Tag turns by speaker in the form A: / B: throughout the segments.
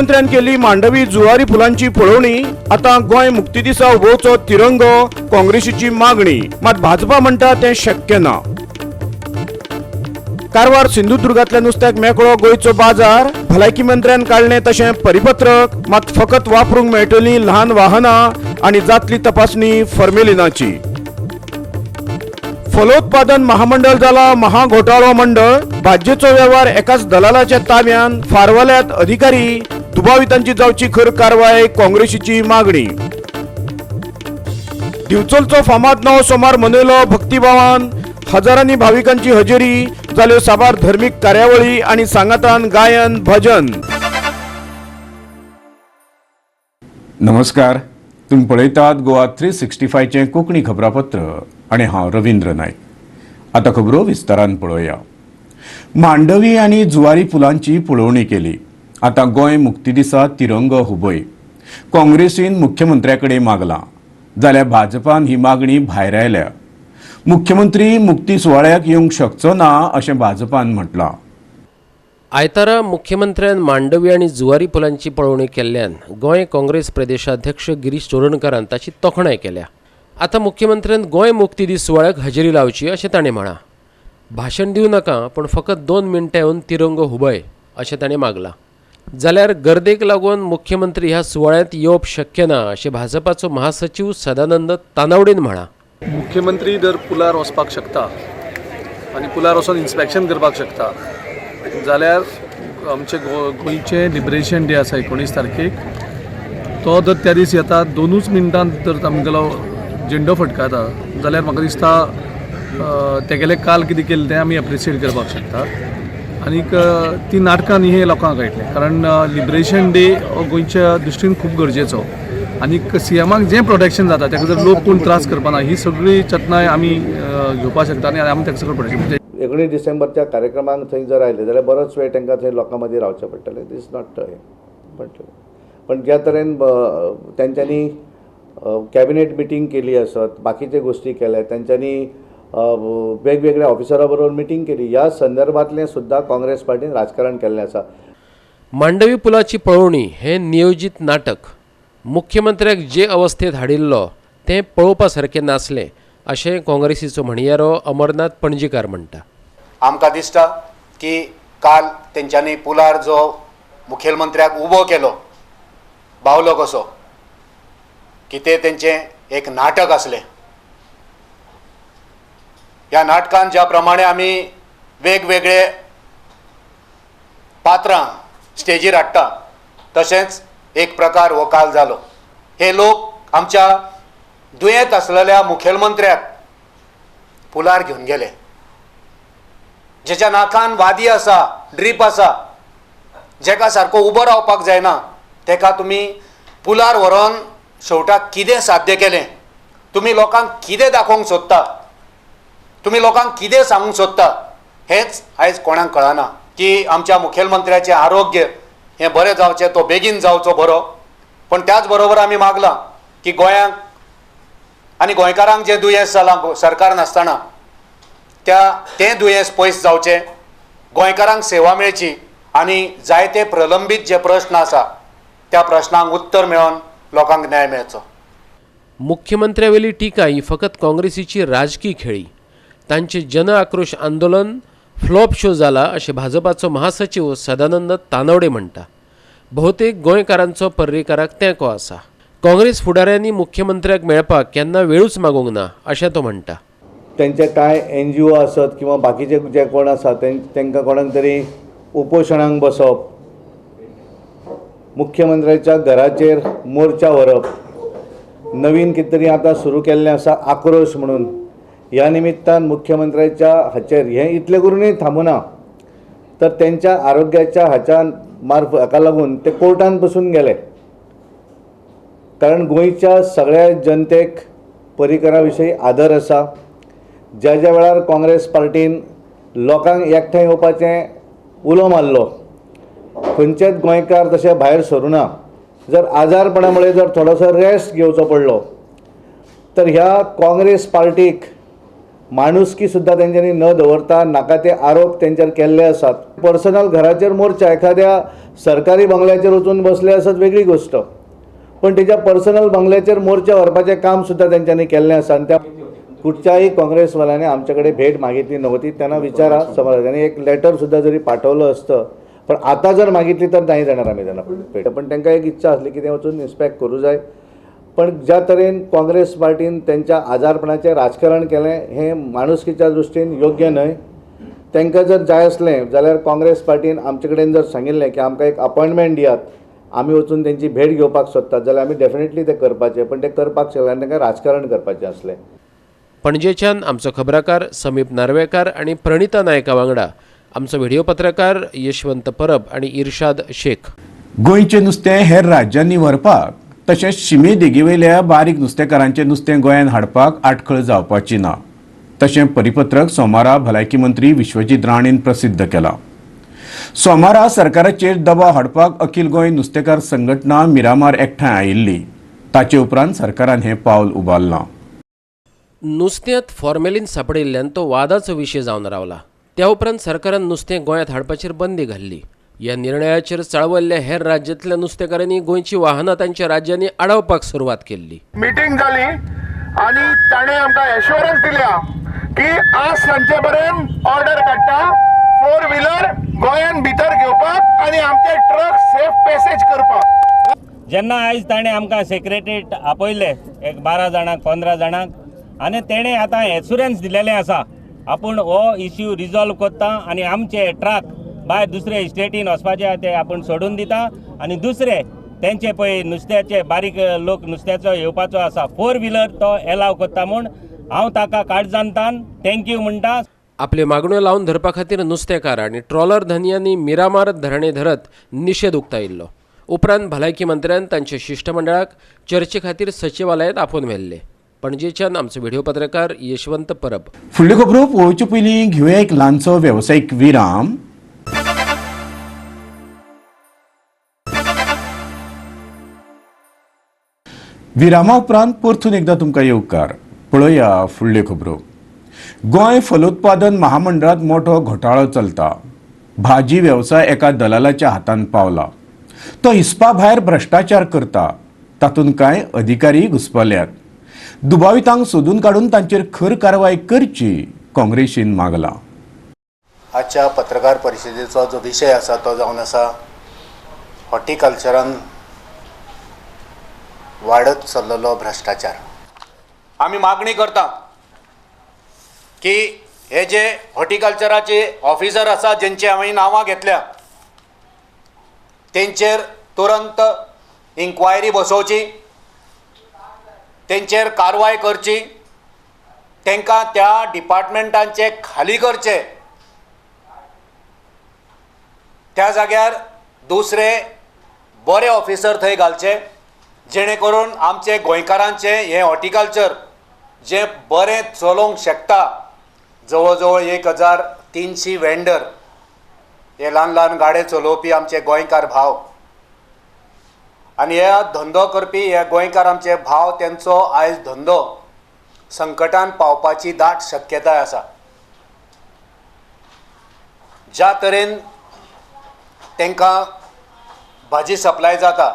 A: मुख्यमंत्र्यान केली मांडवी जुवारी फुलांची पळवणी। आता गोय मुक्ती दिसा उभोवचो तिरंगो काँग्रेसीची मागणी, मात भाजपा म्हणटा ते शक्य ना। कारवार सिंधुदुर्गातल्या नुस्त्याक मेकळो गोयचो बाजार। भलायकी मंत्र्यान काढले तशें परिपत्रक, मात फकत वापरूंक मेळटली ल्हान वाहनां आनी जातली तपासणी फॉर्मेलिनाची। फलोत्पादन महामंडळ जाला महाघोटाळो मंडळ। भाज्जेचो व्यवहार एकाच दलालाच्या ताब्यान। फारवल्यात अधिकारी, दुबावितांची जावची खर कारवाय काँग्रेसीची मागणी। दिवचलचो फामाद नवो सोमार मनयलो भक्तिभावान। हजारांनी भाविकांची हजेरी, जाल्यो साबार धर्मीक कार्यावळी आनी सांगातान गायन भजन।
B: नमस्कार, तुम्ही पळयतात गोवा 365 चे कोंकणी खबरापत्र आणि हांव रवींद्र नाईक। आता खबरो विस्तारान पळोवया। मांडवी आनी जुवारी फुलांची पळोवणी केली। आता गोंय मुक्ती दिसा तिरंगो हुबय। काँग्रेसीन मुख्यमंत्र्याकडे मागला, जाल्यार भाजपान ही मागणी भायर आयल्या। मुख्यमंत्री मुक्ती सुवाळ्याक येवंक शकचो ना अशें भाजपान म्हटलां।
C: आयतारा मुख्यमंत्र्यान मांडवी आनी जुवारी फुलांची पळोवणी केल्ल्यान गोंय काँग्रेस प्रदेशाध्यक्ष गिरीश चोडणकरान ताची तोखणाय केल्या। आता मुख्यमंत्र्यान गोंय मुक्ती दीस सुवाळ्याक हजेरी लावची अशें ताणें म्हळां। भाशण दिवं नाका, पण फकत 2 मिनटां येवन तिरंगो हुबय अशें ताणें मागलां। जाल्यार गर्देक लागून मुख्यमंत्री ह्या सुवाळ्यांत येवप शक्य ना अशें भाजपाचो महासचिव सदानंद तानावडेन म्हळां।
D: मुख्यमंत्री जर पुलार वचपाक शकता आनी पुलार वचून इन्स्पेक्शन करपाक शकता जाल्यार आमचे गोंयचे लिबरेशन डे आसा 19 तारखेक, तो जर त्या दीस येता 2 मिनटांत जर आमगेलो झेंडो फटकाता जाल्यार म्हाका दिसता तेगेले काल कितें केलें तें आमी एप्रिशिएट करपाक शकता। आनीक ती नाटकां न्ही हे लोकांक कळटलें, कारण लिबरेशन डे हो गोंयच्या दृश्टीन खूब गरजेचो। आनीक सीएमाक जें प्रोटेक्शन जाता ताका जर लोक कोण त्रास करपाना ही सगळी चतनाय आमी घेवपाक शकता आनी आमी ताका सगळें प्रोटेक्शन
E: 19 डिसेंबरच्या कार्यक्रमांक थंय जर आयले जाल्यार बरोच वेळ तांकां थंय लोकां मदीं रावचें पडटलें। दीस नॉट पण ज्या तरेन तेंच्यांनी कॅबिनेट मिटींग केली आसत, बाकीचे गोष्टी केल्या, तेंच्यांनी वेगवेगळ्या ऑफिसरां बरोबर मिटींग केली, ह्या संदर्भांतलें सुद्दां काँग्रेस पार्टीन राजकारण केल्लें आसा।
C: मांडवी पुलाची पळोवणी हे नियोजित नाटक मुख्यमंत्र्याक जे अवस्थेत हाडिल्लो तें पळोवपा सारकें नासलें अशें काँग्रेसीचो म्हणयारो अमरनाथ पणजीकार म्हणटा।
F: आमकां दिसता की काल तेंच्यांनी पुलार जो मुखेलमंत्र्याक उबो केलो बावलो कसो, की तें तेंचें एक नाटक आसलें। ह्या नाटकान ज्या प्रमाणे आमी वेगवेगळे पात्रां स्टेजीर हाडटा तशेंच एक प्रकार हो काल जालो। हे लोक आमच्या दुयेंत आसलेल्या मुखेलमंत्र्याक पुलार घेवन गेले, जेच्या नाकान वादी आसा, ड्रीप आसा, जेका सारको उबो रावपाक जायना, तेका तुमी पुलार व्हरोन शेवटाक कितें साध्य केलें, तुमी लोकांक कितें दाखोवंक सोदता, तुमी लोकांक कितें सांगूंक सोदता, हेंच आयज कोणाक कळना। की आमच्या मुखेलमंत्र्याचें आरोग्य हें बरें जावचें, तो बेगीन जावचो बरो, पण त्याच बरोबर आमी मागलां की गोंयांक आनी गोंयकारांक जें दुयेंस जालां सरकार नासतना तें दुयेंस पयस जावचें, गोंयकारांक सेवा मेळची आनी जायते प्रलंबीत जे प्रश्न आसा त्या प्रश्नांक उत्तर मेळोन लोकांक न्याय मेळचो।
C: मुख्यमंत्र्यावेली टिका ही फकत काँग्रेसीची राजकी खेळी। तांचे जन आक्रोश आंदोलन फ्लॉप शो जाला अशें भाजपाचो महासचिव सदानंद तानावडे म्हणटा। बहुतेक गोंयकारांचो पर्रीकाराक तेंको आसा। काँग्रेस फुडाऱ्यांनी मुख्यमंत्र्याक मेळपाक केन्ना वेळूच मागूंक ना अशें तो म्हणटा।
E: तेंचे कांय NGO आसत किंवा बाकीचे जे कोण आसा तेंकां कोणाक तरी उपोशणांक बसप, मुख्यमंत्र्याच्या घराचेर मोर्चा व्हरप, नवीन कितें तरी आतां सुरू केल्लें आसा आक्रोश म्हणून, ह्या निमित्तान मुख्यमंत्र्याच्या हाचेर हें इतलें करूनय थांबुना तर तेंच्या आरोग्याच्या हाका लागून ते कोर्टान बसून गेले। कारण गोंयच्या सगळ्या जनतेक पर्रीकारा विशीं आदर आसा। ज्या ज्या वेळार काँग्रेस पार्टीन लोकांक एकठांय येवपाचें उलो मारलो, खंयचेच गोंयकार तशे भायर सरुना। जर आजारपणामुळे जर थोडोसो रेस्ट घेवचो पडलो तर ह्या काँग्रेस पार्टीक माणुसकी सुद्धा तेंच्यांनी न दवरता नाका ते आरोप तेंचेर केल्ले आसात. पर्सनल घराचेर मोर्चा एखाद्या सरकारी बंगल्याचेर वचून बसले आसात वेगळी गोष्ट, पण तेच्या पर्सनल बंगल्याचेर मोर्चा व्हरपाचें काम सुद्धा तेंच्यांनी केल्लें आसा. आनी त्या कुठच्याही काँग्रेसवाल्यांनी आमच्याकडे भेट मागितली नव्हती. त्यांना विचारा, समजा त्यांनी एक लेटर सुद्धा जरी पाठवलं असतं, पण आता जर मागितली तर नाही देणार आम्ही त्यांना भेट. पण त्यांना एक इच्छा असली की ते वचून इन्स्पेक्ट करू जाय. पण ज्या तरेन काँग्रेस पार्टीन त्यांच्या आजारपणाचें राजकारण केलें हें माणुसकीच्या दृश्टीन योग्य न्हय. तांकां जर जाय असलें जाल्यार काँग्रेस पार्टीन आमचे कडेन जर सांगिल्लें की आमकां एक अपॉयंटमेंट दियात, आमी वचून तेंची भेट घेवपाक सोदतात, जाल्यार आमी डेफिनेटली ते करपाचें. पण ते करपाक शकले तांकां राजकारण करपाचें असलें.
C: पणजेच्यान आमचो खबराकार समीप नार्वेकार आणि प्रणिता नायका वांगडा आमचो व्हिडिओ पत्रकार यशवंत परब आणि इर्शाद शेख.
B: गोंयचें नुस्तें हेर राज्यांनी व्हरपाक तशेंच शिमे देगेवयल्या बारीक नुस्तेकारांचें नुस्तें गोंयांत हाडपाक आडखळ जावपाची ना, तशें परिपत्रक सोमारा भलायकी मंत्री विश्वजीत राणेन प्रसिद्ध केलां. सोमारा सरकाराचेर दबाव हाडपाक अखिल गोंय नुस्तेकार संघटना मिरामार एकठांय आयिल्ली. ताचे उपरांत सरकारान हें पावल उबारलां.
C: नुस्त्यांत फॉर्मेलिन सांपडिल्ल्यान तो वादाचो विशय जावन रावला. त्या उपरांत सरकारान नुस्तें गोंयांत हाडपाचेर बंदी घाल्ली. ह्या निर्णयाचेर चळवळ्ळ्या हेर राज्यांतल्या नुस्तेकारांनी गोंयची वाहनां तांच्या राज्यांनी अडवपाक सुरवात केल्ली.
G: मीटिंग जाली आणि ताणें आमकां एश्युरन्स दिल्या की आज सांजे पर्यंत ऑर्डर काडटा 4 व्हिलर गोंयांत भितर घेवपाक आणि आमचे ट्रक सेफ पॅसेज करपाक.
H: जेन्ना आयज ताणें आमकां सेक्रेटरीएट आपयले एक 12 जाणांक 15 जाणांक, आनी तेणें आतां एश्युरन्स दिलेलें आसा आपूण हो इश्यू रिजॉल्व करता आनी आमचे ट्रक भायर दुसरे स्टेटीन वचपाचे ते आपूण सोडून दिता. आनी दुसरे तेंचे पळय नुस्त्याचे बारीक लोक नुस्त्याचो येवपाचो आसा 4 व्हिलर तो एलाव करता म्हूण हांव ताका काळजांतान थँक्यू म्हणटा.
C: आपल्यो मागण्यो लावन धरपा खातीर नुस्तेकार आनी ट्रॉलर धन्यांनी मिरामार धरणे धरत निशेध उक्तायिल्लो. उपरांत भलायकी मंत्र्यान तांच्या शिश्टमंडळाक चर्चे खातीर सचिवालयांत आपोवन व्हेल्ले. पणजेच्यान आमचो व्हिडिओ पत्रकार यशवंत परब.
B: फुडल्यो खबरो पळोवचे पयलीं घेवया एक ल्हानसो वेवसायीक विराम. विरामा उपरांत परतून एकदां तुमकां येवकार. पळोवया फुडल्यो खबरो. गोंय फलोत्पादन महामंडळांत मोठो घोटाळो चलता. भाजी वेवसाय एका दलालाच्या हातांत पावला. तो हिस्पा भायर भ्रश्टाचार करता. तातूंत कांय अधिकारी घुस्पल्यात. दुबावितांक सोदून काडून तांचेर खर कारवाय करची काँग्रेसीन मागला.
F: आजच्या पत्रकार परिशदेचो जो विशय आसा तो जावन आसा हॉर्टिकल्चरान वाडत चल्ललो भ्रश्टाचार. आमी मागणी करता की हे जे हॉर्टिकल्चराचे ऑफिसर आसा जेंची हांवें नांवां घेतल्या तेंचेर तुरंत इन्क्वायरी बसोवची, तेंचेर कारवाय करची, तांकां त्या डिपार्टमेंटांचे खाली करचे, त्या जाग्यार दुसरे बरे ऑफिसर थंय घालचे, जेणे करून आमचे गोंयकारांचे हे हॉर्टिकल्चर जे बरें चलोवंक शकता. जवळ जवळ 1300 वेंडर हे ल्हान ल्हान गाडे चलोवपी आमचे गोंयकार भाव, आनी हे धंदो करपी हे गोंयकार आमचे भाव तेंचो आयज धंदो संकटान पावपाची दाट शक्यताय आसा. ज्या तरेन तांकां भाजी सप्लाय जाता,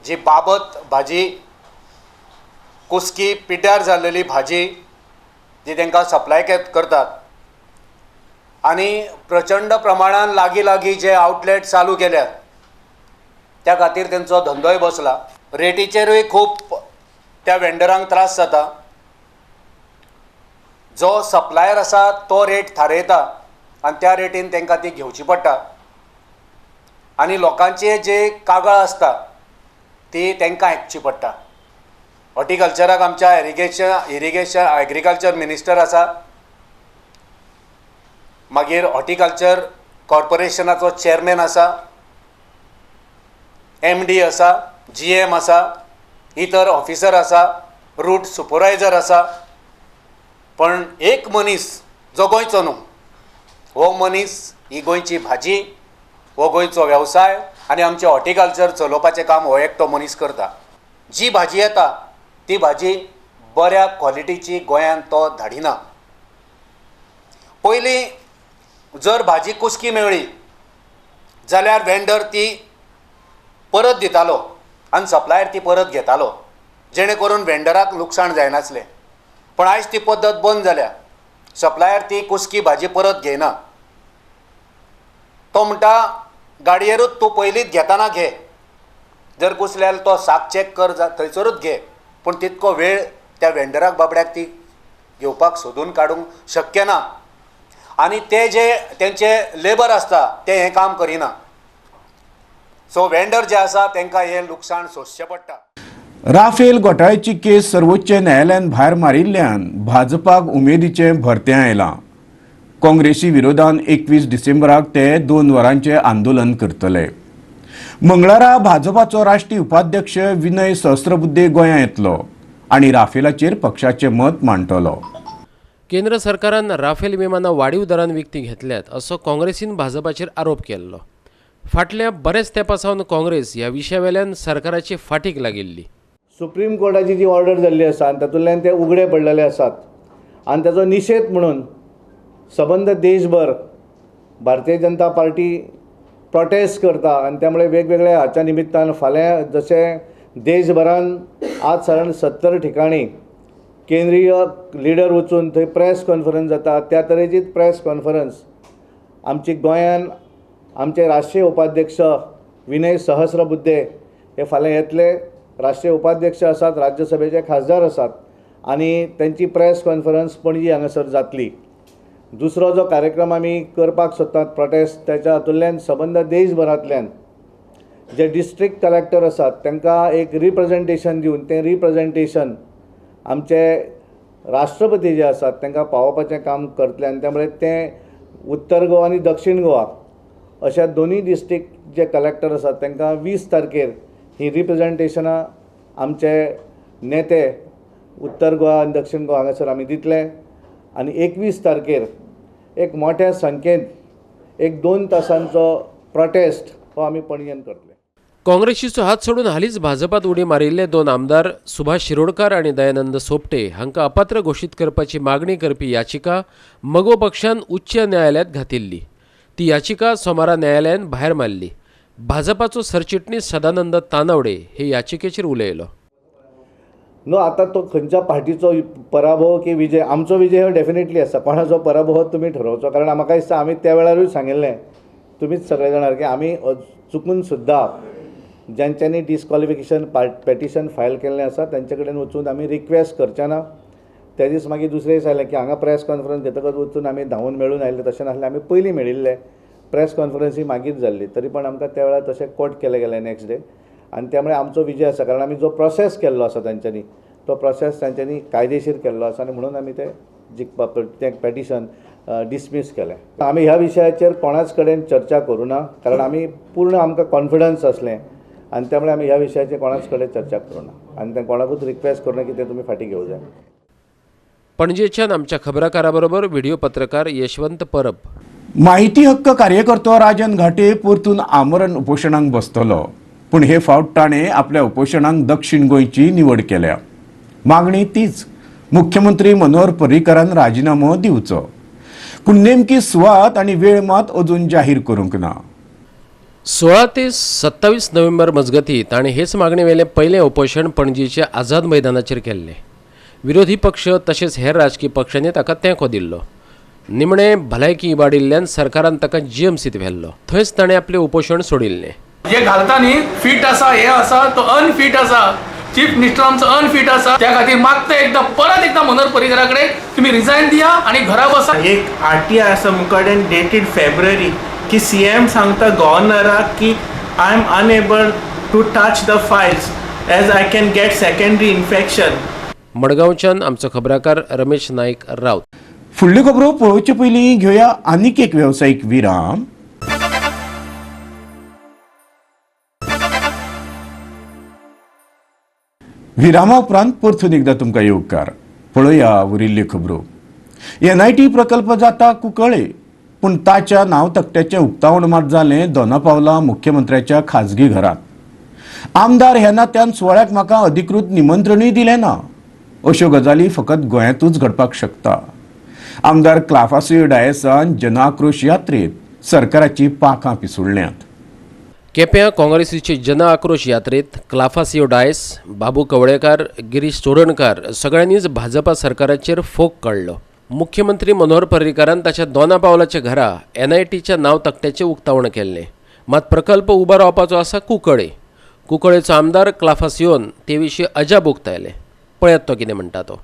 F: जी बाबत भाजी कुसकी पिड्ड्यार जाल्लेली भाजी जी तांकां सप्लाय करतात, आनी प्रचंड प्रमाणान लागीं लागीं जे आउटलेट चालू केल्यात त्या खातीर तेंचो धंदोय बसला. रेटीचेरूय खूब त्या वेंडरांक त्रास जाता. जो सप्लायर आसा तो रेट थारयता आनी त्या रेटीन तांकां ती घेवची पडटा. आनी लोकांचे जे कागाळ आसता ती तांकां आयकची पडटा. हॉर्टिकल्चराक आमच्या इरिगेशन एग्रीकल्चर मिनिस्टर आसा, मागीर हॉर्टिकल्चर कॉर्पोरेशनाचो चेअरमॅन आसा, MD आसा, GM आसा, इतर ऑफिसर आसा, रूट सुपरवायझर आसा. पण एक मनीस जो गोंयचो न्हू, हो मनीस ही गोंयची भाजी, हो गोंयचो वेवसाय आनी आमचें हॉर्टिकल्चर चलोवपाचें काम हो एकटो मनीस करता. जी भाजी येता ती भाजी बऱ्या क्वॉलिटीची गोंयांत तो धाडिना. पयलीं जर भाजी कुसकी मेळ्ळी जाल्यार वेंडर ती परत दितालो आनी सप्लायर ती परत घेतालो, जेणे करून वेंडराक लुकसाण जायनासलें. पण आयज ती पद्दत बंद जाल्या. सप्लायर ती कुसकी भाजी परत घेयना. तो म्हणटा गाडयेरूच तूं पयलींच घेताना घे, जर कुसल्यार तो साक चॅक कर थंयसरूच घे. पूण तितको वेळ त्या वेंडराक बाबड्याक ती घेवपाक सोदून काडूंक शक्य ना. आनी ते जे तेंचे लेबर आसता ते हें काम करिना. सो वेंडर जे आसा तांकां हें लुकसाण सोंसचें पडटा.
B: राफेल घोटाळ्याची केस सर्वोच्च न्यायालयान भायर मारिल्ल्यान भाजपाक उमेदीचें भरतें आयलां. काँग्रेसी विरोधान 21 डिसेंबराक ते 2 वरांचें आंदोलन करतले. मंगळारा भाजपाचो राष्ट्रीय उपाध्यक्ष विनय सहस्त्रबुद्धे गोंयांत येतलो आनी राफेलाचेर पक्षाचें मत मांडटलो.
C: केंद्र सरकारान राफेल विमानां वाडीव दरान विकती घेतल्यात असो काँग्रेसीन भाजपाचेर आरोप केल्लो. फाटल्या बरेच तेंपासावन काँग्रेस ह्या विशयावेल्यान सरकाराची फाटीक लागिल्ली.
E: सुप्रीम कोर्टाची जी ऑर्डर जाल्ली आसा आनी तातूंतल्यान ते उगडे पडलेले आसात आनी ताचो निशेध म्हणून सबंद देशभर भारतीय जनता पार्टी प्रोटेस्ट करता. आनी त्यामुळे वेगवेगळ्या हाच्या निमित्तान फाल्यां जशें देशभरान आज सादारण 70 ठिकाणी केंद्रीय लिडर वचून थंय प्रेस कॉन्फरन्स जाता, त्या तरेचीच प्रेस कॉन्फरन्स आमची गोंयान आमचे राष्ट्रीय उपाध्यक्ष विनय सहस्त्रबुद्धे हे फाल्यां येतले. राष्ट्रीय उपाध्यक्ष आसात, राज्यसभेचे खासदार आसात आनी त्यांची प्रेस कॉन्फरन्स पणजी हांगासर जातली. दुसरो जो कार्यक्रम आमी करपाक सोदतात प्रोटेस्ट, त्याच्या हातूंतल्यान सबंद देशभरांतल्यान जे डिस्ट्रिक्ट कलेक्टर आसात तांकां एक रिप्रेजेंटेशन दिवन तें रिप्रेजेंटेशन आमचे राष्ट्रपती जे आसात तांकां पावोवपाचें काम करतले. आनी त्यामुळे तें उत्तर गोवा आनी दक्षिण गोवा अशा दोनूय डिस्ट्रिक्ट जे कलेक्टर आसात तांकां 20 तारखेर ही रिप्रेजेंटेशनां आमचे नेते उत्तर गोवा आनी दक्षिण गोवा हांगासर आमी दितले. आनी 21 तारखेर एक मोठ्या संख्येन एक 2 तासांचो प्रोटेस्ट हो आमी पणजेन करतले.
C: काँग्रेसीचो हात सोडून हालींच भाजपात उडी मारिल्ले 2 आमदार सुभाष शिरोडकार आनी दयानंद सोपटे हांकां अपात्र घोशीत करपाची मागणी करपी याचिका मगो पक्षान उच्च न्यायालयांत घातिल्ली. ती याचिका सोमारा न्यायालयान भायर मारली. भाजपाचो सरचिटणीस सदानंद तानावडे हे याचिकेचेर उलयलो.
E: नो आता तो खंयच्या पार्टीचो पराभव की विजय, आमचो विजय हो डेफिनेटली आसा. कोणाचो पराभव हो तुमी ठरवचो. कारण म्हाका दिसता आमी त्या वेळारूय सांगिल्लें, तुमीच सगळे जाणां, की आमी चुकून सुद्दां ज्यांच्यांनी डिस्क्वॉलिफिकेशन पेटिशन फायल केल्लें आसा तांचे कडेन वचून आमी रिक्वेस्ट करचे ना. त्या दीस मागीर दुसरे दीस आयलें की हांगा प्रेस कॉन्फरन्स घेतकच वचून आमी धांवून मेळून आयले. तशें नासलें, आमी पयलीं मेळिल्ले. प्रेस कॉन्फरन्स ही मागीर जाल्ली, तरी पण आमकां त्या वेळार तशें कोट केलें गेलें नेक्स्ट डे. आनी त्यामुळे आमचो विजय आसा. कारण आमी जो प्रोसेस केल्लो आसा तांच्यांनी, तो प्रोसेस तांच्यांनी कायदेशीर केल्लो आसा आनी म्हणून आमी तें जिखपाक तें पेटिशन डिसमीस केलें. आमी ह्या विशयाचेर कोणाच कडेन चर्चा करूं ना, कारण आमी पूर्ण आमकां कॉन्फिडन्स आसलें आनी त्यामुळे आमी ह्या विशयाचेर कोणाच कडेन चर्चा करूं ना आनी तें कोणाकूच रिक्वेस्ट करूं ना की तें तुमी फाटीं घेवं जाय.
C: पणजेच्यान आमच्या खबराकारा बरोबर व्हिडिओ पत्रकार यशवंत परब.
B: माहिती हक्क कार्यकर्तो राजन घाटे परतून आमरण उपोशणांक बसतलो. पूण हे फावट ताणें आपल्या उपोशणांक दक्षिण गोंयची निवड केल्या. मागणी तीच, मुख्यमंत्री मनोहर पर्रीकारान राजिनामो दिवचो. पूण नेमकी सुवात आनी वेळ मात अजून जाहीर करूंक ना.
C: 16 ते 27 नोव्हेंबर मजगती ताणें हेच मागणे वेलें पयलें उपोशण पणजेच्या आझाद मैदानाचेर केल्लें. विरोधी पक्ष तशेंच हेर राजकीय पक्षांनी ताका तेंको दिल्लो. निमणे भलायकी इबाडिल्ल्यान सरकारान ताका जीएमसीत व्हेल्लो. थंयच ताणें आपलें उपोशण सोडिल्लें.
D: जे घालता न्ही फीट आसा, हे आसा तो अनफीट आसा. चीफ मिनिस्टर आमचो अनफीट आसा. त्या खातीर मागता एकदां परत एकदां मनोहर पर्रीकारा कडेन तुमी रिजायन दिया आनी घरा बसा.
I: एक आरटीआय आसा मुखाडेन डेटेड फेब्रुवारी की सीएम सांगता गव्हर्नराक की I am unable to touch the files as I can get secondary infection.
C: मडगांवच्यान आमचो खबराकार रमेश नाईक रावत.
B: फुडल्यो खबरो पळोवचे पयलीं घेवया आनीक एक वेवसायीक विराम. विरामा उपरांत परतून एकदां तुमकां येवकार. पळोवया उरिल्ल्यो खबरो. एनआयटी प्रकल्प जाता कुंकळे, पूण ताच्या नांव तकट्याचें उक्तावण मात जालें दोनापावला मुख्यमंत्र्याच्या खाजगी घरांत. आमदार ह्या नात्यान सुवाळ्याक म्हाका अधिकृत निमंत्रणूय दिलें ना. अश्यो गजाली फकत गोंयांतूच घडपाक शकता. आमदार क्लाफासियो डायसान जनआक्रोश यात्रेत सरकाराची पाखां पिसुडल्यांत.
C: केप्यां काँग्रेसीचे जन आक्रोश यात्रेत क्लाफासियो डायस, बाबू कवळेकार, गिरीश चोडणकार सगळ्यांनीच भाजपा सरकाराचेर फोग काडलो. मुख्यमंत्री मनोहर पर्रीकारान ताच्या दोना पावलाच्या घरा NITच्या नांव तक्त्याचें उक्तावण केल्लें. मात प्रकल्प उबो रावपाचो आसा कुंकळे. कुंकळेचो आमदार क्लाफासियोन ते विशीं अजाप उक्तायले. पळयात तो कितें म्हणटा तो.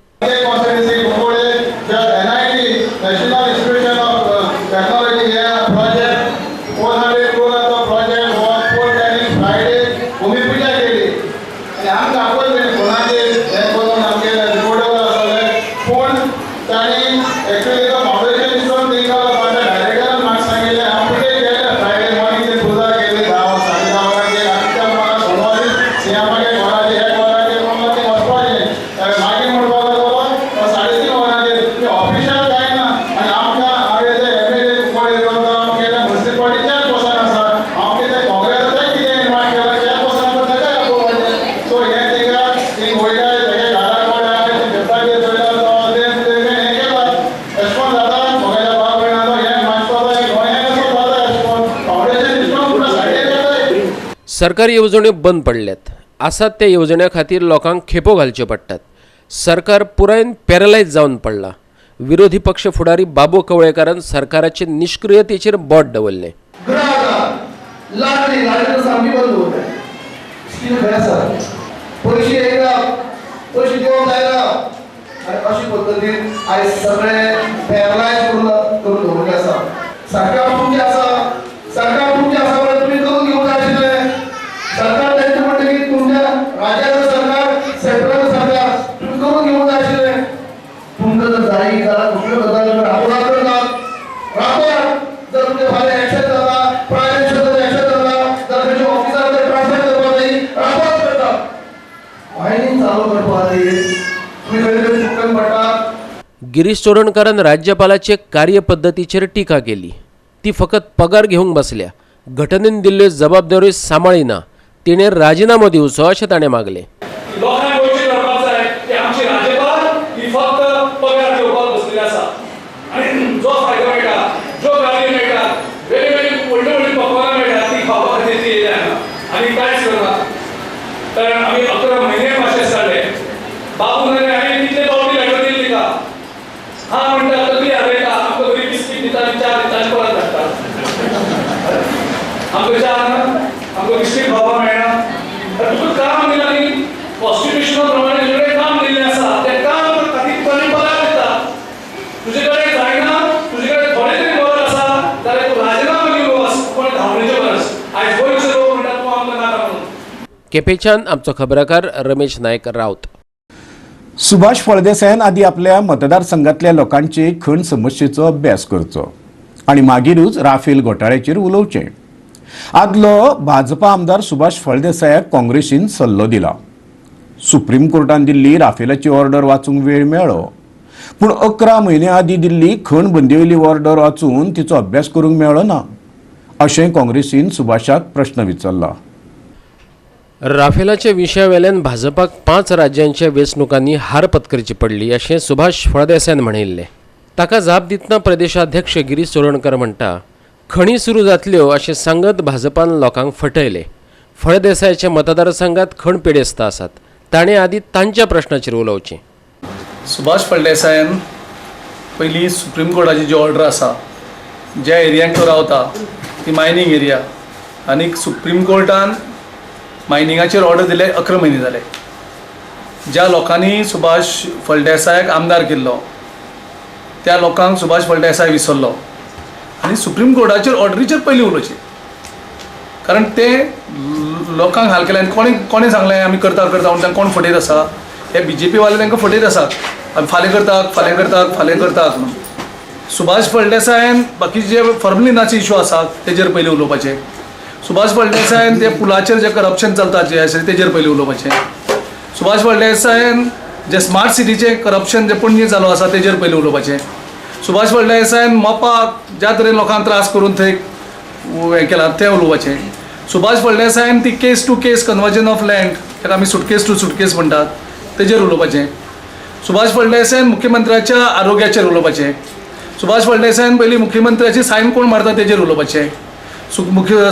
C: सरकारी येवजण्यो बंद पडल्यात. आसात त्या येवजण्यां खातीर लोकांक खेपो घालच्यो पडटात. सरकार पुरायन पॅरलायज जावन पडला. विरोधी पक्ष फुडारी बाबू कवळेकारान सरकाराचे निष्क्रियतेचेर बोट दवरलें. गिरीश चोडणकारान राज्यपालाचे कार्यपद्दतीचेर टिका केली. ती फकत पगार घेवंक बसल्या. घटनेन दिल्ल्यो जबाबदाऱ्यो सांबाळिना. तिणें राजिनामो दिवचो अशें ताणें मागलें. केपेच्यान आमचो खबराकार रमेश नायक रावत.
B: सुभाष फळदेसायान आदी आपल्या मतदारसंघातल्या लोकांचे खण समस्येचो अभ्यास करचो आणि मागीरूच राफेल घोटाळ्याचेर उलोवचें. आदलो भाजपा आमदार सुभाष फळदेसायाक काँग्रेसीन सल्लो दिला. सुप्रीम कोर्टान दिल्ली राफेलाची ऑर्डर वाचूंक वेळ मेळ्ळो, पूण 11 म्हयने आदीं दिल्ली खण बंदेवयली ऑर्डर वाचून तिचो अभ्यास करूंक मेळ्ळो ना अशें काँग्रेसीन सुभाषाक प्रश्न विचारला.
C: राफेलाच्या विशयावेल्यान भाजपाक 5 राज्यांच्या वेंचणुकांनी हार पत्करची पडली अशें सुभाष फळदेसायान म्हणिल्लें. ताका जाप दितना प्रदेशाध्यक्ष गिरीश चोडणकर म्हणटा, खणी सुरू जातल्यो अशें सांगत भाजपान लोकांक फटयले. फळदेसायाच्या मतदारसंघात खण पेडेस्त आसात. ताणें आदी तांच्या प्रश्नाचेर उलोवचें.
D: सुभाष फळदेसायान पयलीं सुप्रीम कोर्टाची जी ऑर्डर आसा, ज्या एरियांत तो रावता ती मायनींग एरिया, आनी सुप्रीम कोर्टान मायनिंगाचेर ऑर्डर दिले 11 म्हयने जाले. ज्या लोकांनी सुभाष फळदेसायाक आमदार केल्लो त्या लोकांक सुभाष फळदेसाय विसरलो आनी सुप्रीम कोर्टाचेर ऑर्डरीचेर पयलीं उलोवचें. कारण ते लोकांक हाल केले आनी कोणें सांगलें आमी करता म्हणून तांकां कोण फटयत आसा? हे BJP वाले तांकां फटयत आसात. आमी फाल्यां करतात म्हणून. सुभाष फळदेसायान बाकीचे जे फॉर्मुलिनाचे इश्यू आसात तेजेर पयलीं उलोवपाचें. सुभाष फळदेसायान ते पुलाचेर जे करप्शन चलता जे आसा तेजेर पयलीं उलोवपाचें. सुभाष फळदेसायान जे स्मार्ट सिटीचे करप्शन जे पणजे चालू आसा तेजेर पयलीं उलोवपाचें. सुभाष फळदेसायान मोपाक ज्या तरेन लोकांक त्रास करून थंय हें केलां तें उलोवपाचें. सुभाष फळदेसायान ती case to case conversion of land, ताका आमी सुटकेस टू सुटकेस म्हणटात, तेजेर उलोवपाचें. सुभाष फळदेसायान मुख्यमंत्र्याच्या आरोग्याचेर उलोवपाचें. सुभाष फळदेसायान पयलीं मुख्यमंत्र्याची सायन कोण मारता तेजेर उलोवपाचें.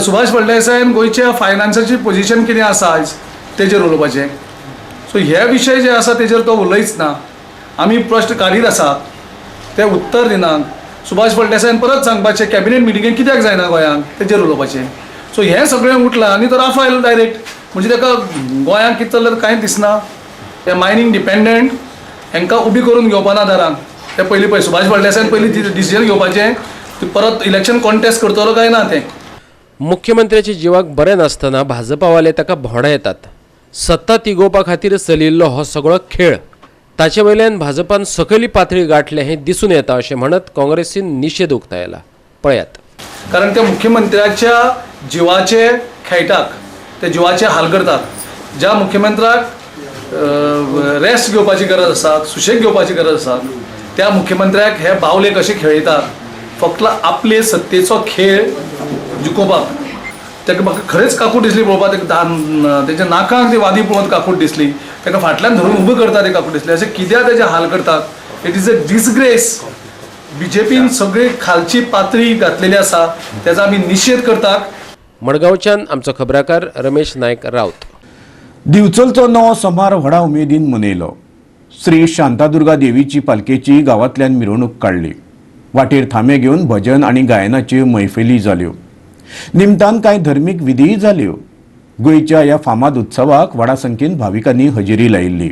D: सुभाष फळदेसायान गोंयच्या फायनान्साची पोझिशन कितें आसा आयज तेजेर उलोवपाचें. सो हे विशय जे आसा तेजेर तो उलयच ना. आमी प्रश्न काडीत आसात ते उत्तर दिनात. सुभाष फळदेसायान परत सांगपाचें कॅबिनेट मिटिंगेक कित्याक जायना गोंयांत तेजेर उलोवपाचें. सो हें सगळें उठलां आनी तो राफायल डायरेक्ट. म्हणजे ताका गोंयांत कितें चल्लें कांयच दिसना. ते मायनींग डिपेंडंट हांकां उबी करून घेवपा ना दारांत. ते पयलीं सुभाष फळदेसायान पयलीं डिसिजन घेवपाचें परत इलेक्शन कॉन्टेस्ट करतलो काय ना तें.
C: मुख्यमंत्र्याच्या जिवाक बरें नासतना भाजपावाले ताका भोंडा येतात. सत्ता तिगोवपा खातीर चलिल्लो हो सगळो खेळ ताचे वयल्यान भाजपान सकयली पातळी गाठले हें दिसून येता अशें म्हणत काँग्रेसीन निशेध उक्तायला. पळयात.
D: कारण त्या मुख्यमंत्र्याच्या जिवाचे खेळटात, ते जिवाचे हाल करतात. ज्या मुख्यमंत्र्याक रेस्ट घेवपाची गरज आसा, सुशेग घेवपाची गरज आसा, त्या मुख्यमंत्र्याक हे बावले कशे खेळयतात. फक्त आपले सत्तेचो खेळ जिखोवपाक. ताका म्हाका खरेंच काकूट दिसली पळोवपाक. तेच्या नाकांक ती वादी पळोवन काकूट दिसली. ताका फाटल्यान धरून उबें करता ते काकूट दिसली. अशें कित्याक तेजे हाल करतात. It is a disgrace. बीजेपीन सगळी खालची पातळी घातलेली आसा, तेजो आमी निशेध करतात.
C: मडगांवच्यान आमचो खबराकार रमेश नायक रावत.
B: दिवचलचो नवो सोमार व्हडा उमेदीन मनयलो. श्री शांतादुर्गा देवीची पालखेची गांवांतल्यान मिरवणूक काडली. वाटेर थामे घेवन भजन आनी गायनाच्यो मैफली जाल्यो. निमतान कांय धर्मीक विधीय जाल्यो. गोंयच्या ह्या फामाद उत्सवाक व्हडा संख्येन भाविकांनी हजेरी लायिल्ली.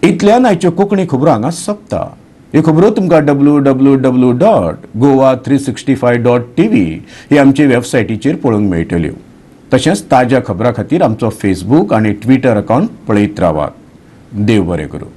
B: इतल्यान आयच्यो कोंकणी खबरो हांगा सोंपता. ह्यो खबरो तुमकां www.goa365.tv ही आमचे वेबसायटीचेर पळोवंक मेळटल्यो. तशेंच ताज्या खबरां खातीर आमचो फेसबूक आनी ट्विटर अकावंट पळयत रावात. देव बरें करूं.